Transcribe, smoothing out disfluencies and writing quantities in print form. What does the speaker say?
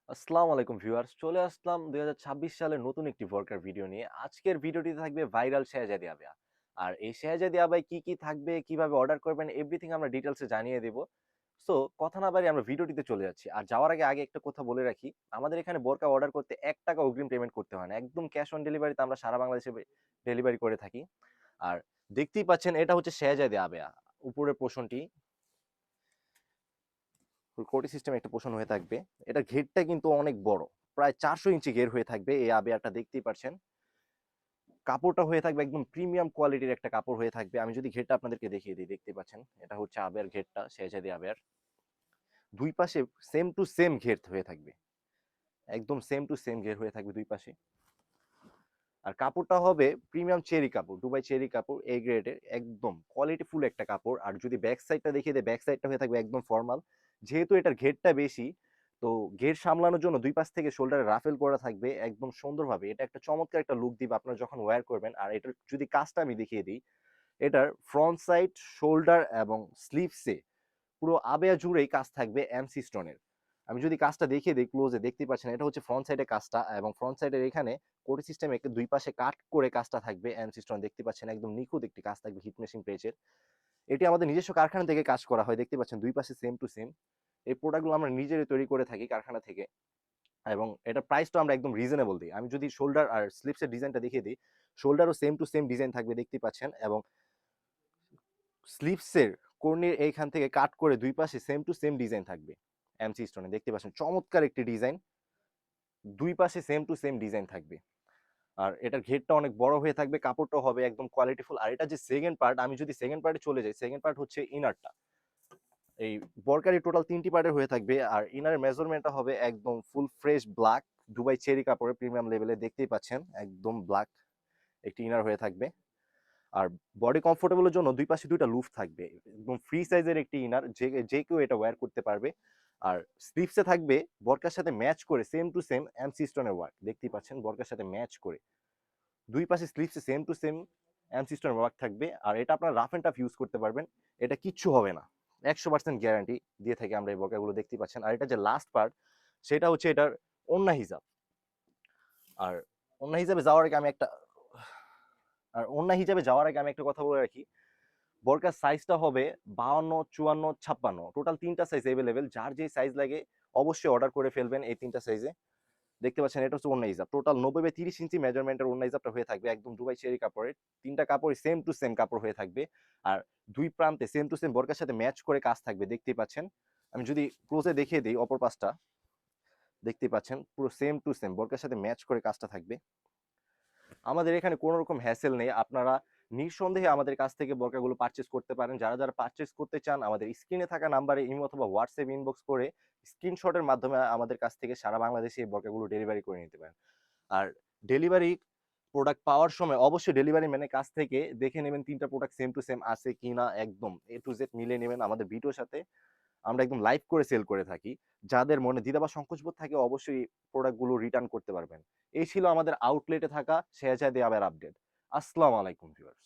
আসসালামু আলাইকুম ভিউয়ার্স, চলে আসলাম 2026 সালের নতুন একটি ভর্কার ভিডিও নিয়ে। আজকের ভিডিওটিতে থাকবে ভাইরাল শেহজাদি আবেয়া। আর এই শেহজাদি আবায় কি কি থাকবে, কিভাবে অর্ডার করবেন, এভরিথিং আমরা ডিটেইলসে জানিয়ে দেব। সো কথা না বাড়িয়ে আমরা ভিডিওটিতে চলে যাচ্ছি। আর যাওয়ার আগে একটা কথা বলে রাখি, আমাদের এখানে বোরকা অর্ডার করতে ৳১ অগ্রিম পেমেন্ট করতে হয় না। একদম ক্যাশ অন ডেলিভারিতে আমরা সারা বাংলাদেশে ডেলিভারি করে থাকি। আর দেখতেই পাচ্ছেন এটা হচ্ছে শেহজাদি আবেয়া। উপরের পোরশনটি কোটি সিস্টেম একটা পোষণ হয়ে থাকবে। এটার ঘেরটা কিন্তু অনেক বড়। প্রায় 400 ইঞ্চি ঘের হয়ে থাকবে এই আবেয়াটা, দেখতেই পারছেন। কাপড়টা হয়ে থাকবে একদম প্রিমিয়াম কোয়ালিটির একটা কাপড় হয়ে থাকবে। আমি যদি ঘেরটা আপনাদেরকে দেখিয়ে দিই, দেখতে পাচ্ছেন। এটা হচ্ছে আবেয়ার ঘেরটা, শেহজাদি আবেয়ার। ২ পাশে সেম টু সেম ঘের হয়ে থাকবে। একদম সেম টু সেম ঘের হয়ে থাকবে ২ পাশে। আর কাপড়টা হবে প্রিমিয়াম চেরি কাপড়, দুবাই চেরি কাপড়, এ গ্রেডের, একদম কোয়ালিটিফুল একটা কাপড়। আর যদি ব্যাক সাইডটা দেখিয়ে দেয়, ব্যাক সাইডটা হয়ে থাকবে একদম ফর্মাল। যেহেতু এটার ঘেরটা বেশি, তো ঘের সামলানোর জন্য দুই পাশ থেকে শোল্ডারে রাফেল করা থাকবে একদম সুন্দরভাবে। এটা একটা চমৎকার একটা লুক দিবে আপনারা যখন ওয়্যার করবেন। আর এটার যদি কাজটা আমি দেখিয়ে দিই, এটার ফ্রন্ট সাইড, শোল্ডার এবং স্লিভসে পুরো আবেয়া জুড়েই কাজ থাকবে এমসি স্টোনের। আমি যদি কাজটা দেখিয়ে দিই ক্লোজে, দেখতেই পাচ্ছেন এটা হচ্ছে ফ্রন্ট সাইডের কাজটা, এবং ফ্রন্ট সাইডের এখানে কোটি সিস্টেমে একটু দুই পাশে কাট করে কাজটা থাকবে এমসি স্টোন, দেখতে পাচ্ছেন একদম নিখুঁত একটি কাজ থাকবে হিট মেশিন পেজের। এটি আমাদের নিজস্ব কারখানা থেকে কাজ করা হয়, দেখতে পাচ্ছেন দুই পাশে সেম টু সেম। এই প্রোডাক্টগুলো আমরা নিজেরাই তৈরি করে থাকি কারখানা থেকে, এবং এটার প্রাইসটা আমরা একদম রিজনেবল দিই। আমি যদি শোল্ডার আর স্লিপসের ডিজাইনটা দেখিয়ে দিই, শোল্ডারও সেম টু সেম ডিজাইন থাকবে, দেখতে পাচ্ছেন, এবং স্লিভসের কর্নির এইখান থেকে কাট করে দুই পাশে সেম টু সেম ডিজাইন থাকবে এমসি স্টোনে, দেখতে পাচ্ছেন চমৎকার একটি ডিজাইন। দুই পাশে সেম টু সেম ডিজাইন থাকবে। আর এটার ঘেরটা অনেক বড় হয়ে থাকবে, কাপড়টা হবে একদম কোয়ালিটিফুল। আর এটা যে সেকেন্ড পার্ট, আমি যদি সেকেন্ড পার্টে চলে যাই, সেকেন্ড পার্ট হচ্ছে ইনারটা। এই বরকারি টোটাল 3টি পার্টের হয়ে থাকবে। আর ইনারের মেজারমেন্টটা হবে একদম full fresh black Dubai cherry কাপড়ের প্রিমিয়াম লেভেলে, দেখতেই পাচ্ছেন একদম ব্ল্যাক একটি ইনার হয়ে থাকবে। আর বডি কমফোর্টেবলের জন্য দুই পাশে দুইটা লুফ থাকবে, একদম ফ্রি সাইজের একটি ইনার, যে কেউ এটা ওয়্যার করতে পারবে। আর স্লিভসে থাকবে বরকার সাথে ম্যাচ করে সেম টু সেম এমসি স্টোনের ওয়ার্ক, দেখতেই পাচ্ছেন বরকার সাথে ম্যাচ করে দুই পাশে স্লিভসে সেম টু সেম এমসি স্টোনের ওয়ার্ক থাকবে। আর এটা আপনার রাফ এন্ড টাফ ইউজ করতে পারবেন, এটা কিচ্ছু হবে না, 100% গ্যারান্টি দিয়ে থাকি আমরা এই বরকাগুলো, দেখতেই পাচ্ছেন। আর এটা যে লাস্ট পার্ট, সেটা হচ্ছে এটার ওন্না হিজাব। আর ওন্না হিজাবে যাওয়ার আগে আমি একটা আর ওন্না হিজাবে যাওয়ার আগে আমি একটা কথা বলে রাখি, বোরকার সাইজটা হবে 52, 54, 56, টোটাল 3টা সাইজ अवेलेबल। যার যে সাইজ লাগে অবশ্যই অর্ডার করে ফেলবেন এই 3টা সাইজে। দেখতে পাচ্ছেন এটা হচ্ছে ওড়না হিজাব, টোটাল 90/30 ইঞ্চি মেজারমেন্টের ওড়না হিজাবটা হয়ে থাকবে একদম দুবাই চেরি কাপড়ের। 3টা কাপড় সেম টু সেম কাপড় হয়ে থাকবে। আর দুই প্রান্তে সেম টু সেম বোরকার সাথে ম্যাচ করে কাজ থাকবে, দেখতেই পাচ্ছেন। আমি যদি ক্লোজে দেখিয়ে দিই অপর পাশটা, দেখতেই পাচ্ছেন পুরো সেম টু সেম বোরকার সাথে ম্যাচ করে কাজটা থাকবে। আমাদের এখানে কোনো রকম হ্যাসেল নেই, আপনারা নিঃসন্দেহে আমাদের কাছ থেকে বোরকাগুলো পারচেজ করতে পারেন। যারা পারচেজ করতে চান, আমাদের স্ক্রিনে থাকা নাম্বারে ইমো অথবা হোয়াটসঅ্যাপ ইনবক্স করে স্ক্রিনশটের মাধ্যমে আমাদের কাছ থেকে সারা বাংলাদেশে এই বোরকাগুলো ডেলিভারি করে নিতে পারেন। আর ডেলিভারি প্রোডাক্ট পাওয়ার সময় অবশ্যই ডেলিভারি ম্যানের কাছ থেকে দেখে নেবেন 3টা প্রোডাক্ট সেম টু সেম আছে কিনা, একদম এ টু জেড মিলিয়ে নেবেন। আমাদের ভিডিওর সাথে আমরা একদম লাইভ করে সেল করে থাকি। যাদের মনে দ্বিধা বা সংকোচবোধ থাকে অবশ্যই প্রোডাক্টগুলো রিটার্ন করতে পারবেন। এই ছিল আমাদের আউটলেটে থাকা শেহজাদি আবের আপডেট। আসসালামু আলাইকুম ভিউয়ার্স।